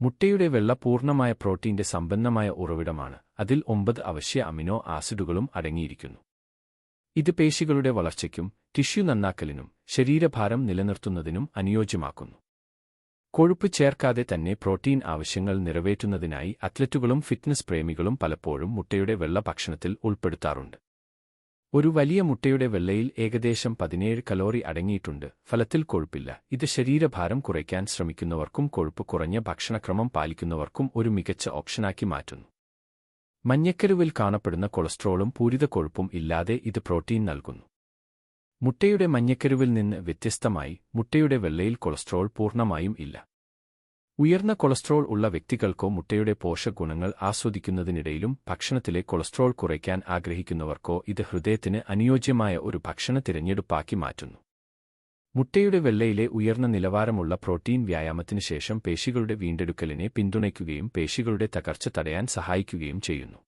മുട്ടയുടെ വെള്ള പൂർണ്ണമായ പ്രോട്ടീന്റെ സമ്പന്നമായ ഉറവിടമാണ്. അതിൽ 9 അവശ്യ അമിനോ ആസിഡുകളും അടങ്ങിയിരിക്കുന്നു. ഇത് പേശികളുടെ വളർച്ചയ്ക്കും ടിഷ്യൂ നന്നാക്കലിനും ശരീരഭാരം നിലനിർത്തുന്നതിനും അനുയോജ്യമാക്കുന്നു. കൊഴുപ്പ് ചേർക്കാതെ തന്നെ പ്രോട്ടീൻ ആവശ്യങ്ങൾ നിറവേറ്റുന്നതിനായി അത്ലറ്റുകളും ഫിറ്റ്നസ് പ്രേമികളും പലപ്പോഴും മുട്ടയുടെ വെള്ള ഭക്ഷണത്തിൽ ഉൾപ്പെടുത്താറുണ്ട്. ഒരു വലിയ മുട്ടയുടെ വെള്ളയിൽ ഏകദേശം 17 കലോറി അടങ്ങിയിട്ടുണ്ട്. ഫലത്തിൽ കൊഴുപ്പില്ല. ഇത് ശരീരഭാരം കുറയ്ക്കാൻ ശ്രമിക്കുന്നവർക്കും കൊഴുപ്പ് കുറഞ്ഞ ഭക്ഷണക്രമം പാലിക്കുന്നവർക്കും ഒരു മികച്ച ഓപ്ഷനാക്കി മാറ്റുന്നു. മഞ്ഞക്കരുവിൽ കാണപ്പെടുന്ന കൊളസ്ട്രോളും പൂരിത കൊഴുപ്പും ഇല്ലാതെ ഇത് പ്രോട്ടീൻ നൽകുന്നു. മുട്ടയുടെ മഞ്ഞക്കരുവിൽ നിന്ന് വ്യത്യസ്തമായി മുട്ടയുടെ വെള്ളയിൽ കൊളസ്ട്രോൾ പൂർണ്ണമായും ഇല്ല. ഉയർന്ന കൊളസ്ട്രോൾ ഉള്ള വ്യക്തികൾക്കോ മുട്ടയുടെ പോഷകഗുണങ്ങൾ ആസ്വദിക്കുന്നതിനിടയിലും ഭക്ഷണത്തിലെ കൊളസ്ട്രോൾ കുറയ്ക്കാൻ ആഗ്രഹിക്കുന്നവർക്കോ ഇത് ഹൃദയത്തിന് അനുയോജ്യമായ ഒരു ഭക്ഷണ തിരഞ്ഞെടുപ്പാക്കി മാറ്റുന്നു. മുട്ടയുടെ വെള്ളയിലെ ഉയർന്ന നിലവാരമുള്ള പ്രോട്ടീൻ വ്യായാമത്തിന് ശേഷം പേശികളുടെ വീണ്ടെടുക്കലിനെ പിന്തുണയ്ക്കുകയും പേശികളുടെ തകർച്ച തടയാൻ സഹായിക്കുകയും ചെയ്യുന്നു.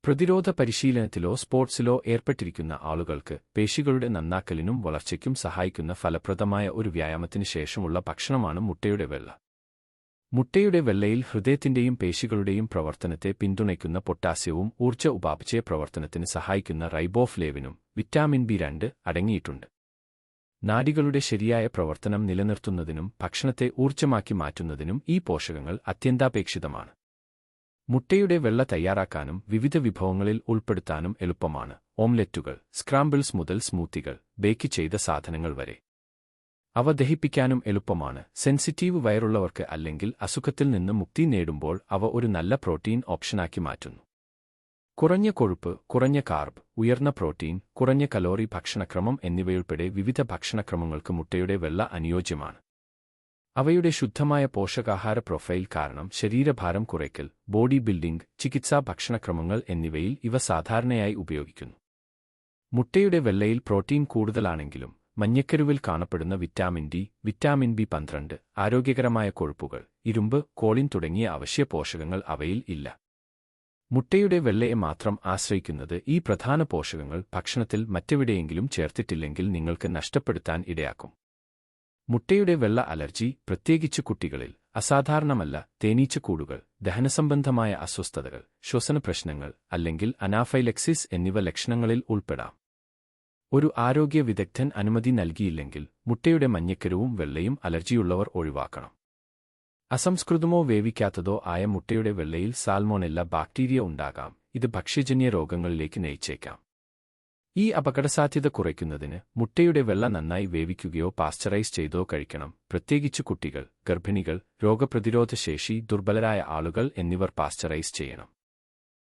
പ്രതിരോധ പരിശീലനത്തിലോ സ്പോർട്സിലോ ഏർപ്പെട്ടിരിക്കുന്ന ആളുകൾക്ക് പേശികളുടെ നന്നാക്കലിനും വളർച്ചയ്ക്കും സഹായിക്കുന്ന ഫലപ്രദമായ ഒരു വ്യായാമത്തിന് ശേഷമുള്ള ഭക്ഷണമാണ് മുട്ടയുടെ വെള്ള. മുട്ടയുടെ വെള്ളയിൽ ഹൃദയത്തിന്റെയും പേശികളുടെയും പ്രവർത്തനത്തെ പിന്തുണയ്ക്കുന്ന പൊട്ടാസ്യവും ഊർജ്ജ ഉപാപചയ പ്രവർത്തനത്തിന് സഹായിക്കുന്ന റൈബോഫ്ലേവിനും വിറ്റാമിൻ B2 അടങ്ങിയിട്ടുണ്ട്. നാഡികളുടെ ശരിയായ പ്രവർത്തനം നിലനിർത്തുന്നതിനും ഭക്ഷണത്തെ ഊർജ്ജമാക്കി മാറ്റുന്നതിനും ഈ പോഷകങ്ങൾ അത്യന്താപേക്ഷിതമാണ്. മുട്ടയുടെ വെള്ള തയ്യാറാക്കാനും വിവിധ വിഭവങ്ങളിൽ ഉൾപ്പെടുത്താനും എളുപ്പമാണ്. ഓംലെറ്റുകൾ, സ്ക്രാമ്പിൾസ് മുതൽ സ്മൂത്തികൾ, ബേക്ക് ചെയ്ത സാധനങ്ങൾ വരെ. അവ ദഹിപ്പിക്കാനും എളുപ്പമാണ്. സെൻസിറ്റീവ് വയറുള്ളവർക്ക് അല്ലെങ്കിൽ അസുഖത്തിൽ നിന്ന് മുക്തി നേടുമ്പോൾ അവ ഒരു നല്ല പ്രോട്ടീൻ ഓപ്ഷനാക്കി മാറ്റുന്നു. കുറഞ്ഞ കൊഴുപ്പ്, കുറഞ്ഞ കാർബ്, ഉയർന്ന പ്രോട്ടീൻ, കുറഞ്ഞ കലോറി ഭക്ഷണക്രമം എന്നിവയുൾപ്പെടെ വിവിധ ഭക്ഷണക്രമങ്ങൾക്ക് മുട്ടയുടെ വെള്ള അനുയോജ്യമാണ്. അവയുടെ ശുദ്ധമായ പോഷകാഹാര പ്രൊഫൈൽ കാരണം ശരീരഭാരം കുറയ്ക്കൽ, ബോഡി ബിൽഡിംഗ്, ചികിത്സാ ഭക്ഷണക്രമങ്ങൾ എന്നിവയിൽ ഇവ സാധാരണയായി ഉപയോഗിക്കുന്നു. മുട്ടയുടെ വെള്ളയിൽ പ്രോട്ടീൻ കൂടുതലാണെങ്കിലും മഞ്ഞക്കരുവിൽ കാണപ്പെടുന്ന വിറ്റാമിൻ ഡി, വിറ്റാമിൻ B12, ആരോഗ്യകരമായ കൊഴുപ്പുകൾ, ഇരുമ്പ്, കോളിൻ തുടങ്ങിയ അവശ്യ പോഷകങ്ങൾ അവയിൽ ഇല്ല. മുട്ടയുടെ വെള്ളയെ മാത്രം ആശ്രയിക്കുന്നത് ഈ പ്രധാന പോഷകങ്ങൾ ഭക്ഷണത്തിൽ മറ്റെവിടെയെങ്കിലും ചേർത്തിട്ടില്ലെങ്കിൽ നിങ്ങൾക്ക് നഷ്ടപ്പെടുത്താൻ ഇടയാക്കും. മുട്ടയുടെ വെള്ള അലർജി, പ്രത്യേകിച്ച് കുട്ടികളിൽ, അസാധാരണമല്ല. തേനീച്ചക്കൂടുകൾ, ദഹനസംബന്ധമായ അസ്വസ്ഥതകൾ, ശ്വസന പ്രശ്നങ്ങൾ അല്ലെങ്കിൽ അനാഫൈലക്സിസ് എന്നിവ ലക്ഷണങ്ങളിൽ ഉൾപ്പെടാം. ഒരു ആരോഗ്യ വിദഗ്ധൻ അനുമതി നൽകിയില്ലെങ്കിൽ മുട്ടയുടെ മഞ്ഞക്കരുവും വെള്ളയും അലർജിയുള്ളവർ ഒഴിവാക്കണം. അസംസ്കൃതമോ വേവിക്കാത്തതോ ആയ മുട്ടയുടെ വെള്ളയിൽ സാൽമോനെല്ല ബാക്ടീരിയ ഉണ്ടാകാം. ഇത് ഭക്ഷ്യജന്യ രോഗങ്ങളിലേക്ക് നയിച്ചേക്കാം. ഈ അപകടസാധ്യത കുറയ്ക്കുന്നതിന് മുട്ടയുടെ വെള്ള നന്നായി വേവിക്കുകയോ പാസ്ചറൈസ് ചെയ്തോ കഴിക്കണം. പ്രത്യേകിച്ച് കുട്ടികൾ, ഗർഭിണികൾ, രോഗപ്രതിരോധശേഷി ദുർബലരായ ആളുകൾ എന്നിവർ പാസ്ചറൈസ് ചെയ്യണം.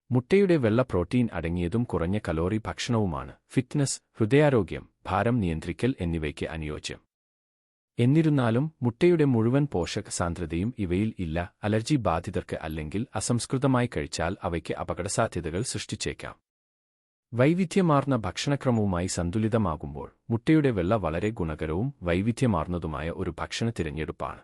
മുട്ടയുടെ വെള്ള പ്രോട്ടീൻ അടങ്ങിയതും കുറഞ്ഞ കലോറി ഭക്ഷണവുമാണ്. ഫിറ്റ്നസ്, ഹൃദയാരോഗ്യം, ഭാരം നിയന്ത്രിക്കൽ എന്നിവയ്ക്ക് അനുയോജ്യം. എന്നിരുന്നാലും മുട്ടയുടെ മുഴുവൻ പോഷക സാന്ദ്രതയും ഇവയിൽ ഇല്ല. അലർജി ബാധിതർക്ക് അല്ലെങ്കിൽ അസംസ്കൃതമായി കഴിച്ചാൽ അവയ്ക്ക് അപകടസാധ്യതകൾ സൃഷ്ടിച്ചേക്കാം. വൈവിധ്യമാർന്ന ഭക്ഷണക്രമവുമായി സന്തുലിതമാകുമ്പോൾ മുട്ടയുടെ വെള്ള വളരെ ഗുണകരവും വൈവിധ്യമാർന്നതുമായ ഒരു ഭക്ഷണ തിരഞ്ഞെടുപ്പാണ്.